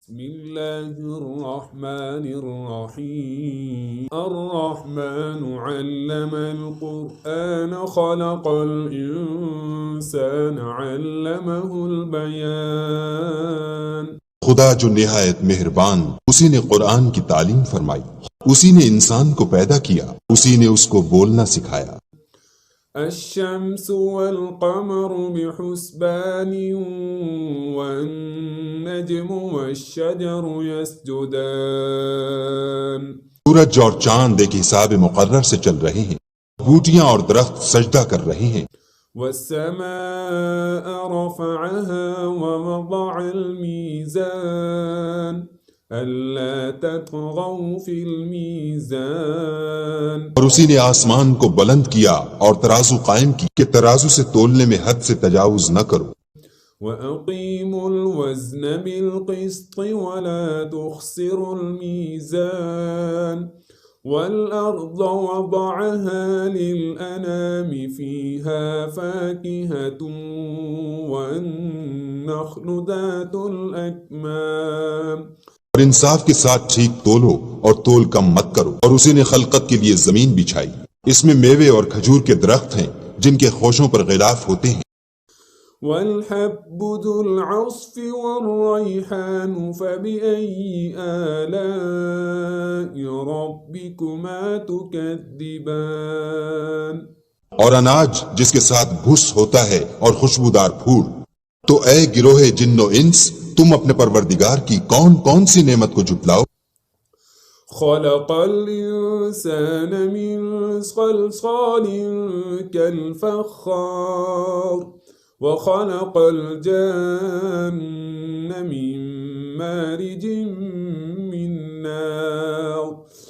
بسم الله الرحمن الرحيم الرحمن علم القرآن خلق الإنسان علمه البيان خدا جو نہایت مہربان، اسی نے قرآن کی تعلیم فرمائی، اسی نے انسان کو پیدا کیا، اسی نے اس کو بولنا سکھایا۔ الشمس والقمر بحسبان والنجم والشجر يسجدان سورج اور چاند ایک حساب مقرر سے چل رہے ہیں، بوٹیاں اور درخت سجدہ کر رہے ہیں۔ والسماء رفعها ووضع الميزان ألا تطغوا في الميزان اور اسی نے آسمان کو بلند کیا اور ترازو قائم کی کہ ترازو سے تولنے میں حد سے تجاوز نہ کرو۔ وَأَقِيمُوا الْوَزْنَ بِالْقِسْطِ وَلَا تُخْسِرُوا الْمِيزَانَ وَالْأَرْضَ وَضَعَهَا لِلْأَنَامِ فِيهَا فَاكِهَةٌ وَالنَّخْلُ ذَاتُ الْأَكْمَامِ اور انصاف کے ساتھ ٹھیک تولو اور تول کم مت کرو۔ اور اسی نے خلقت کے لیے زمین بچھائی، اس میں میوے اور کھجور کے درخت ہیں جن کے خوشوں پر غلاف ہوتے ہیں۔ والحب ذو العصف والريحان فبأي آلاء ربكما تكذبان اور اناج جس کے ساتھ بھس ہوتا ہے اور خوشبودار پھول، تو اے گروہ جن و انس، تم اپنے پروردگار کی کون کون سی نعمت کو جھٹلاؤ۔ خلق الإنسان من صلصال كالفخار وخلق الجن من مارج من نار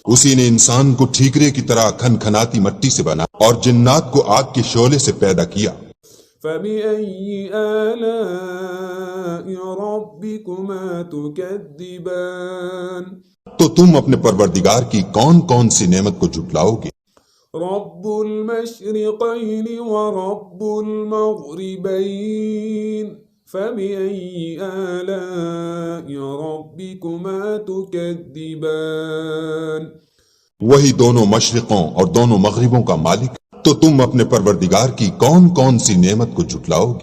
اسی نے انسان کو ٹھیکرے کی طرح کھن کھناتی مٹی سے بنا اور جنات کو آگ کے شعلے سے پیدا کیا۔ فبأي آلاء ربكما تكذبان تو تم اپنے پروردگار کی کون کون سی نعمت کو جھٹلاؤ گے؟ رب المشرقين ورب المغربين فبأي آلاء ربكما تكذبان وہی دونوں مشرقوں اور دونوں مغربوں کا مالک، تو تم اپنے پروردگار کی کون کون سی نعمت کو جھٹلاؤ گے؟